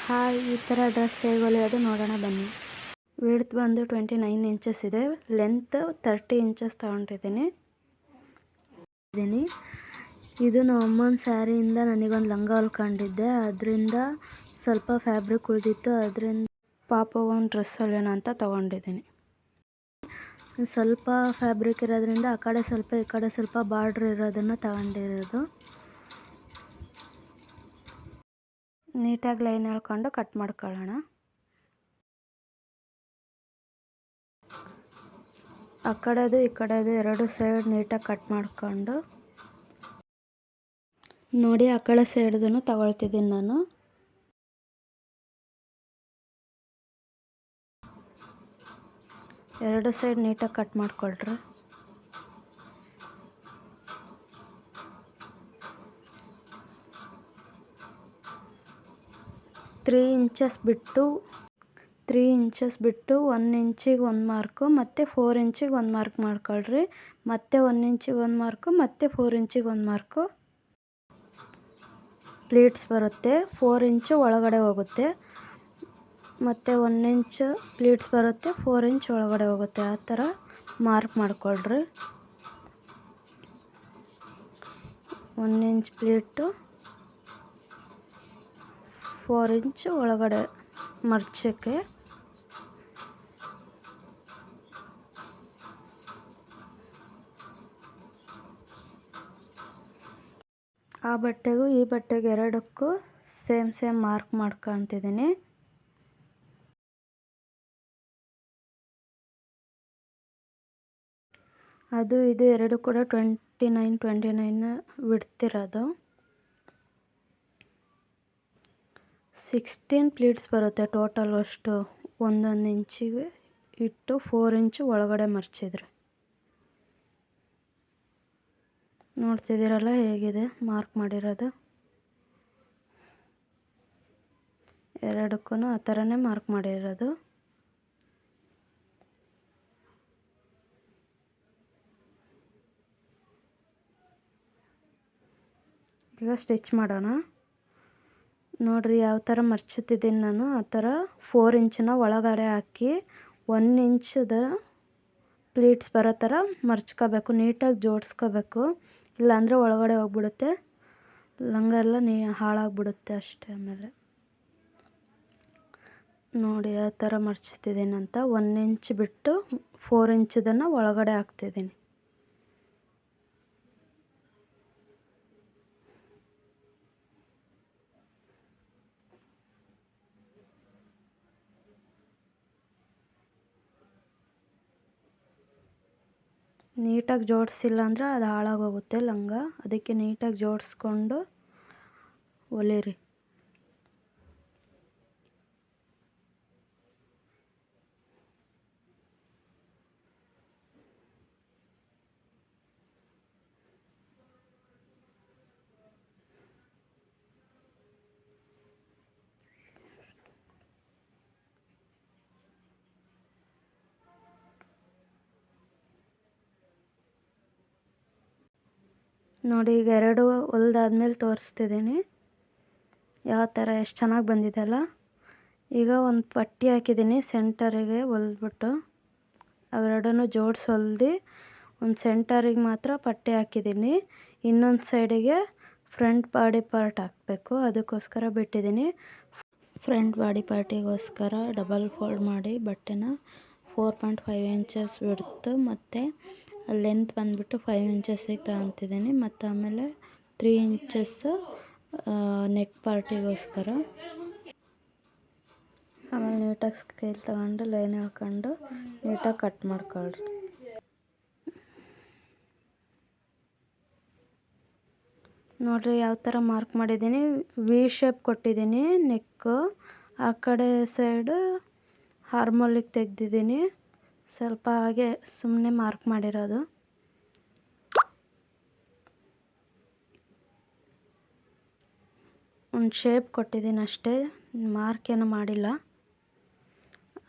Hi, ಈ ಥರ dress ಹೇಗೆ ಹೊಲಿಯೋದು ನೋಡೋಣ ಬನ್ನಿ. ವಿಡ್ತ್ ಬಂದು 29 ಇಂಚಸ್ ಇದೆ, ಲೆಂತ್ 30 ಇಂಚಸ್ ತೊಗೊಂಡಿದ್ದೀನಿ. ಇದು ನಮ್ಮ ಅಮ್ಮನ ಸ್ಯಾರಿಯಿಂದ ನನಗೊಂದು ಲಂಗ ಹೊಲ್ಕೊಂಡಿದ್ದೆ, ಅದರಿಂದ ಸ್ವಲ್ಪ ಫ್ಯಾಬ್ರಿಕ್ ಉಳಿದಿತ್ತು, ಅದರಿಂದ ಪಾಪಗೊಂದು ಡ್ರೆಸ್ ಹೊಲಿಯೋಣ ಅಂತ ತೊಗೊಂಡಿದ್ದೀನಿ. ಸ್ವಲ್ಪ ಫ್ಯಾಬ್ರಿಕ್ ಇರೋದ್ರಿಂದ ಆ ಕಡೆ ಸ್ವಲ್ಪ ಈ ಕಡೆ ಸ್ವಲ್ಪ ಬಾರ್ಡ್ರ್ ಇರೋದನ್ನು ತಗೊಂಡಿರೋದು. ನೀಟಾಗಿ ಲೈನ್ ಎಳ್ಕೊಂಡು ಕಟ್ ಮಾಡ್ಕೊಳ್ಳೋಣ. ಆ ಕಡೆದು ಈ ಕಡೆದು ಎರಡು ಸೈಡ್ ನೀಟಾಗಿ ಕಟ್ ಮಾಡ್ಕೊಂಡು ನೋಡಿ, ಆ ಕಡೆ ಸೈಡ್ದನ್ನು ತಗೊಳ್ತಿದ್ದೀನಿ ನಾನು. ಎರಡು ಸೈಡ್ ನೀಟಾಗಿ ಕಟ್ ಮಾಡ್ಕೊಳ್ರಿ. ತ್ರೀ ಇಂಚಸ್ ಬಿಟ್ಟು 1 ಇಂಚಿಗೆ ಒಂದು ಮಾರ್ಕು, ಮತ್ತು 4 ಇಂಚಿಗೆ ಒಂದು ಮಾರ್ಕ್ ಮಾಡ್ಕೊಳ್ರಿ. ಮತ್ತೆ 1 ಇಂಚಿಗೆ ಒಂದು ಮಾರ್ಕು, ಮತ್ತು 4 ಇಂಚಿಗೆ ಒಂದು ಮಾರ್ಕು. ಪ್ಲೀಟ್ಸ್ ಬರುತ್ತೆ, 4 ಇಂಚು ಒಳಗಡೆ ಹೋಗುತ್ತೆ, ಮತ್ತು 1 ಇಂಚು ಪ್ಲೀಟ್ಸ್ ಬರುತ್ತೆ, 4 ಇಂಚ್ ಒಳಗಡೆ ಹೋಗುತ್ತೆ. ಆ ಥರ ಮಾರ್ಕ್ ಮಾಡ್ಕೊಳ್ರಿ. 1 ಇಂಚ್ ಪ್ಲೀಟು, 4 ಇಂಚು ಒಳಗಡೆ ಮರ್ಚಕ್ಕೆ. ಆ ಬಟ್ಟೆಗೂ ಈ ಬಟ್ಟೆಗೆ ಎರಡಕ್ಕೂ ಸೇಮ್ ಮಾರ್ಕ್ ಮಾಡ್ಕೊತಿದ್ದೀನಿ. ಅದು ಇದು ಎರಡು ಕೂಡ 29 ಬಿಡ್ತಿರೋದು. 16 ಪ್ಲೀಟ್ಸ್ ಬರುತ್ತೆ ಟೋಟಲ್. ಅಷ್ಟು ಒಂದೊಂದು ಇಂಚಿಗೆ ಇಟ್ಟು 4 ಇಂಚು ಒಳಗಡೆ ಮರ್ಚಿದ್ರೆ. ನೋಡ್ತಿದ್ದೀರಲ್ಲ ಹೇಗಿದೆ ಮಾರ್ಕ್ ಮಾಡಿರೋದು. ಎರಡಕ್ಕೂ ಆ ಥರನೇ ಮಾರ್ಕ್ ಮಾಡಿರೋದು. ಈಗ ಸ್ಟಿಚ್ ಮಾಡೋಣ. ನೋಡಿರಿ ಯಾವ ಥರ ಮರ್ಚುತ್ತಿದ್ದೀನಿ ನಾನು. ಆ ಥರ 4 ಇಂಚನ್ನ ಒಳಗಡೆ ಹಾಕಿ 1 ಇಂಚದ ಪ್ಲೀಟ್ಸ್ ಬರೋ ಥರ ಮರ್ಚ್ಕೋಬೇಕು, ನೀಟಾಗಿ ಜೋಡಿಸ್ಕೋಬೇಕು. ಇಲ್ಲಾಂದರೆ ಒಳಗಡೆ ಹೋಗ್ಬಿಡುತ್ತೆ, ಲಂಗ ಎಲ್ಲ ಹಾಳಾಗ್ಬಿಡುತ್ತೆ ಅಷ್ಟೇ. ಆಮೇಲೆ ನೋಡಿ ಯಾವ ಥರ ಮರ್ಚ್ತಿದ್ದೀನಿ ಅಂತ. 1 ಇಂಚ್ ಬಿಟ್ಟು 4 ಇಂಚದನ್ನು ಒಳಗಡೆ ಹಾಕ್ತಿದ್ದೀನಿ. ನೀಟಾಗಿ ಜೋಡಿಸಿಲ್ಲ ಅಂದರೆ ಅದು ಹಾಳಾಗೋಗುತ್ತೆ ಲಂಗ. ಅದಕ್ಕೆ ನೀಟಾಗಿ ಜೋಡಿಸ್ಕೊಂಡು ಹೊಲಿರಿ. ನೋಡಿ, ಈಗ ಎರಡು ಹೊಲ್ದಾದ್ಮೇಲೆ ತೋರಿಸ್ತಿದ್ದೀನಿ ಯಾವ ಥರ ಎಷ್ಟು ಚೆನ್ನಾಗಿ ಬಂದಿದೆ ಅಲ್ಲ. ಈಗ ಒಂದು ಪಟ್ಟಿ ಹಾಕಿದ್ದೀನಿ ಸೆಂಟರಿಗೆ ಹೊಲ್ದ್ಬಿಟ್ಟು, ಅವೆರಡನ್ನೂ ಜೋಡಿಸಿ ಹೊಲ್ದು ಒಂದು ಸೆಂಟರಿಗೆ ಮಾತ್ರ ಪಟ್ಟಿ ಹಾಕಿದ್ದೀನಿ. ಇನ್ನೊಂದು ಸೈಡಿಗೆ ಫ್ರಂಟ್ ಬಾಡಿ ಪಾರ್ಟ್ ಹಾಕಬೇಕು, ಅದಕ್ಕೋಸ್ಕರ ಬಿಟ್ಟಿದ್ದೀನಿ. ಫ್ರಂಟ್ ಬಾಡಿ ಪಾರ್ಟಿಗೋಸ್ಕರ ಡಬಲ್ ಫೋಲ್ಡ್ ಮಾಡಿ ಬಟ್ಟೆನ 4.5 ಇಂಚಸ್ ಬಿಡ್ತು, ಮತ್ತು ಲೆಂತ್ ಬಂದುಬಿಟ್ಟು 5 ಇಂಚಸ್ಸಿಗೆ ತಗೊತಿದ್ದೀನಿ. ಮತ್ತು ಆಮೇಲೆ 3 ಇಂಚಸ್ ನೆಕ್ ಪಾರ್ಟಿಗೋಸ್ಕರ. ಆಮೇಲೆ ನೀಟಾಗಿ ಸ್ಕೇಲ್ ತಗೊಂಡು ಲೈನ್ ಎಳ್ಕೊಂಡು ನೀಟಾಗಿ ಕಟ್ ಮಾಡ್ಕೊಳ್ರಿ. ನೋಡಿರಿ ಯಾವ ಥರ ಮಾರ್ಕ್ ಮಾಡಿದ್ದೀನಿ. ವಿ ಶೇಪ್ ಕೊಟ್ಟಿದ್ದೀನಿ ನೆಕ್ಕು. ಆ ಕಡೆ ಸೈಡು ಹಾರ್ಮೋಲಿಗೆ ತೆಗೆದಿದ್ದೀನಿ. ಸ್ವಲ್ಪ ಹಾಗೆ ಸುಮ್ಮನೆ ಮಾರ್ಕ್ ಮಾಡಿರೋದು. ಒಂದು ಶೇಪ್ ಕೊಟ್ಟಿದ್ದೀನಿ ಅಷ್ಟೇ, ಮಾರ್ಕ್ ಏನು ಮಾಡಿಲ್ಲ.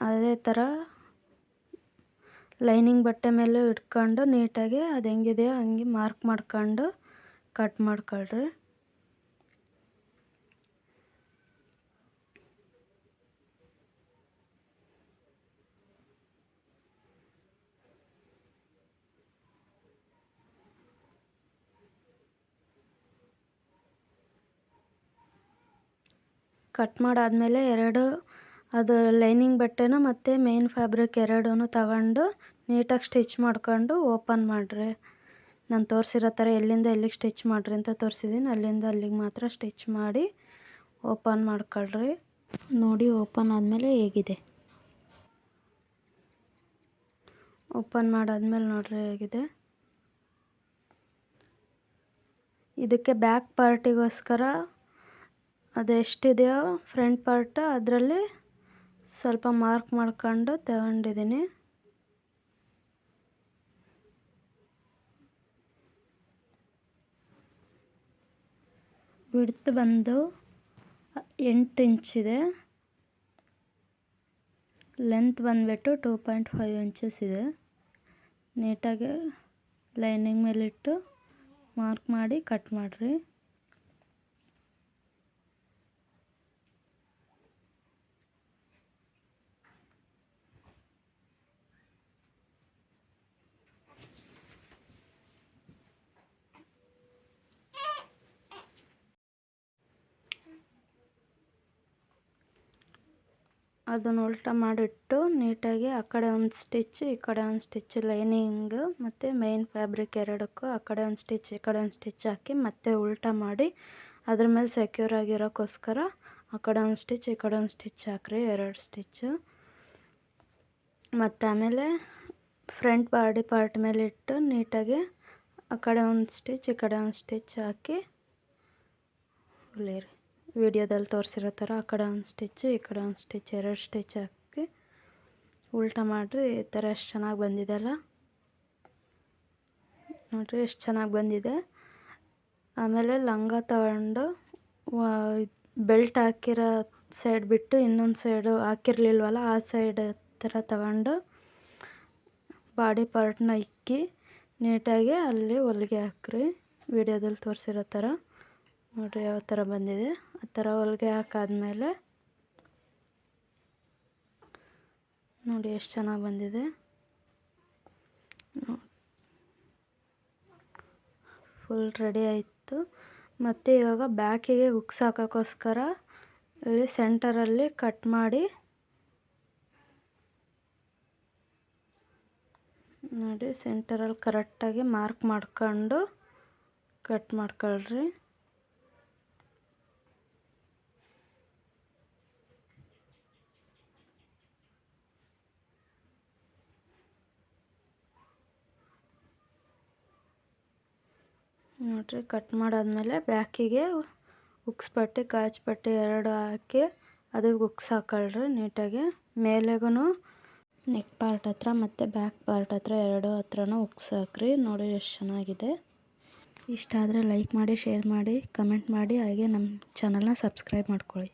ಅದೇ ಥರ ಲೈನಿಂಗ್ ಬಟ್ಟೆ ಮೇಲೆ ಇಟ್ಕೊಂಡು ನೀಟಾಗಿ ಅದು ಹೆಂಗಿದೆಯೋ ಹಂಗೆ ಮಾರ್ಕ್ ಮಾಡ್ಕೊಂಡು ಕಟ್ ಮಾಡ್ಕೊಳ್ರಿ. ಕಟ್ ಮಾಡಾದಮೇಲೆ ಅದು ಲೈನಿಂಗ್ ಬಟ್ಟೆನ ಮತ್ತು ಮೇನ್ ಫ್ಯಾಬ್ರಿಕ್ ಎರಡೂ ತಗೊಂಡು ನೀಟಾಗಿ ಸ್ಟಿಚ್ ಮಾಡ್ಕೊಂಡು ಓಪನ್ ಮಾಡಿರಿ. ನಾನು ತೋರಿಸಿರೋ ಥರ ಎಲ್ಲಿಂದ ಎಲ್ಲಿಗೆ ಸ್ಟಿಚ್ ಮಾಡಿರಿ ಅಂತ ತೋರಿಸಿದ್ದೀನಿ, ಅಲ್ಲಿಂದ ಅಲ್ಲಿಗೆ ಮಾತ್ರ ಸ್ಟಿಚ್ ಮಾಡಿ ಓಪನ್ ಮಾಡ್ಕೊಳ್ರಿ. ನೋಡಿ ಓಪನ್ ಆದಮೇಲೆ ಹೇಗಿದೆ. ಓಪನ್ ಮಾಡಾದ್ಮೇಲೆ ನೋಡ್ರಿ ಹೇಗಿದೆ. ಇದಕ್ಕೆ ಬ್ಯಾಕ್ ಪಾರ್ಟಿಗೋಸ್ಕರ ಅದೆಷ್ಟಿದೆಯೋ ಫ್ರಂಟ್ ಪಾರ್ಟ್ ಅದರಲ್ಲಿ ಸ್ವಲ್ಪ ಮಾರ್ಕ್ ಮಾಡ್ಕೊಂಡು ತಗೊಂಡಿದ್ದೀನಿ. ವಿಡ್ತ್ ಬಂದು 8 ಇಂಚಿದೆ, ಲೆಂತ್ ಬಂದುಬಿಟ್ಟು 2.5 ಇಂಚಸ್ ಇದೆ. ನೀಟಾಗಿ ಲೈನಿಂಗ್ ಮೇಲಿಟ್ಟು ಮಾರ್ಕ್ ಮಾಡಿ ಕಟ್ ಮಾಡಿರಿ. ಅದನ್ನು ಉಲ್ಟಾ ಮಾಡಿಟ್ಟು ನೀಟಾಗಿ ಆ ಕಡೆ ಒಂದು ಸ್ಟಿಚ್ ಈ ಕಡೆ ಒಂದು ಸ್ಟಿಚ್ ಲೈನಿಂಗ್ ಮತ್ತು ಮೈನ್ ಫ್ಯಾಬ್ರಿಕ್ ಎರಡಕ್ಕೂ ಆ ಕಡೆ ಒಂದು ಸ್ಟಿಚ್ ಈ ಕಡೆ ಒಂದು ಸ್ಟಿಚ್ ಹಾಕಿ ಮತ್ತೆ ಉಲ್ಟಾ ಮಾಡಿ ಅದ್ರ ಮೇಲೆ ಸೆಕ್ಯೂರ್ ಆಗಿರೋಕ್ಕೋಸ್ಕರ ಆ ಕಡೆ ಒಂದು ಸ್ಟಿಚ್ ಈ ಕಡೆ ಒಂದು ಸ್ಟಿಚ್ ಹಾಕ್ರಿ, 2 ಸ್ಟಿಚ್ಚು. ಮತ್ತು ಆಮೇಲೆ ಫ್ರಂಟ್ ಬಾಡಿ ಪಾರ್ಟ್ ಮೇಲೆ ಇಟ್ಟು ನೀಟಾಗಿ ಆ ಕಡೆ ಒಂದು ಸ್ಟಿಚ್ ಈ ಕಡೆ ಒಂದು ಸ್ಟಿಚ್ ಹಾಕಿ ಹೊಲಿಯಿರಿ. ವಿಡಿಯೋದಲ್ಲಿ ತೋರಿಸಿರೋ ಥರ ಆ ಕಡೆ ಒಂದು ಸ್ಟಿಚ್ಚು ಈ ಕಡೆ ಒಂದು ಸ್ಟಿಚ್ 2 ಸ್ಟಿಚ್ ಹಾಕಿ ಉಲ್ಟಾ ಮಾಡಿರಿ. ಈ ಥರ ಎಷ್ಟು ಚೆನ್ನಾಗಿ ಬಂದಿದೆ ಅಲ್ಲ, ನೋಡಿರಿ ಎಷ್ಟು ಚೆನ್ನಾಗಿ ಬಂದಿದೆ. ಆಮೇಲೆ ಲಂಗ ತಗೊಂಡು ಬೆಲ್ಟ್ ಹಾಕಿರೋ ಸೈಡ್ ಬಿಟ್ಟು ಇನ್ನೊಂದು ಸೈಡು ಹಾಕಿರ್ಲಿಲ್ವಲ್ಲ ಆ ಸೈಡ್ ಥರ ತಗೊಂಡು ಬಾಡಿ ಪಾರ್ಟ್ನ ಇಕ್ಕಿ ನೀಟಾಗಿ ಅಲ್ಲಿ ಹೊಲಿಗೆ ಹಾಕ್ರಿ. ವಿಡಿಯೋದಲ್ಲಿ ತೋರಿಸಿರೋ ಥರ ನೋಡಿರಿ ಯಾವ ಥರ ಬಂದಿದೆ. ಆ ಥರ ಹೊಲಿಗೆ ಹಾಕಾದ್ಮೇಲೆ ನೋಡಿ ಎಷ್ಟು ಚೆನ್ನಾಗಿ ಬಂದಿದೆ. ಫುಲ್ ರೆಡಿ ಆಯಿತು. ಮತ್ತು ಇವಾಗ ಬ್ಯಾಕಿಗೆ ಹುಕ್ಸ್ ಹಾಕೋಕ್ಕೋಸ್ಕರ ಇಲ್ಲಿ ಸೆಂಟರಲ್ಲಿ ಕಟ್ ಮಾಡಿ ನೋಡಿ ಸೆಂಟರಲ್ಲಿ ಕರೆಕ್ಟಾಗಿ ಮಾರ್ಕ್ ಮಾಡ್ಕೊಂಡು ಕಟ್ ಮಾಡ್ಕೊಳ್ರಿ. ನೋಡಿರಿ ಕಟ್ ಮಾಡಾದ್ಮೇಲೆ ಬ್ಯಾಕಿಗೆ ಹುಕ್ಸ್ ಪಟ್ಟಿ ಕಾಜ್ ಪಟ್ಟಿ 2 ಹಾಕಿ ಅದಕ್ಕೆ ಹುಕ್ಸ್ ಹಾಕೊಳ್ರಿ ನೀಟಾಗಿ. ಮೇಲೆಗೂ ನೆಕ್ ಪಾರ್ಟ್ ಹತ್ರ ಮತ್ತು ಬ್ಯಾಕ್ ಪಾರ್ಟ್ ಹತ್ರ 2 ಹತ್ರನೂ ಹುಕ್ಸ್ ಹಾಕ್ರಿ. ನೋಡಿ ಎಷ್ಟು ಚೆನ್ನಾಗಿದೆ. ಇಷ್ಟ ಆದರೆ ಲೈಕ್ ಮಾಡಿ, ಶೇರ್ ಮಾಡಿ, ಕಮೆಂಟ್ ಮಾಡಿ, ಹಾಗೆ ನಮ್ಮ ಚಾನಲ್ನ ಸಬ್ಸ್ಕ್ರೈಬ್ ಮಾಡ್ಕೊಳ್ಳಿ.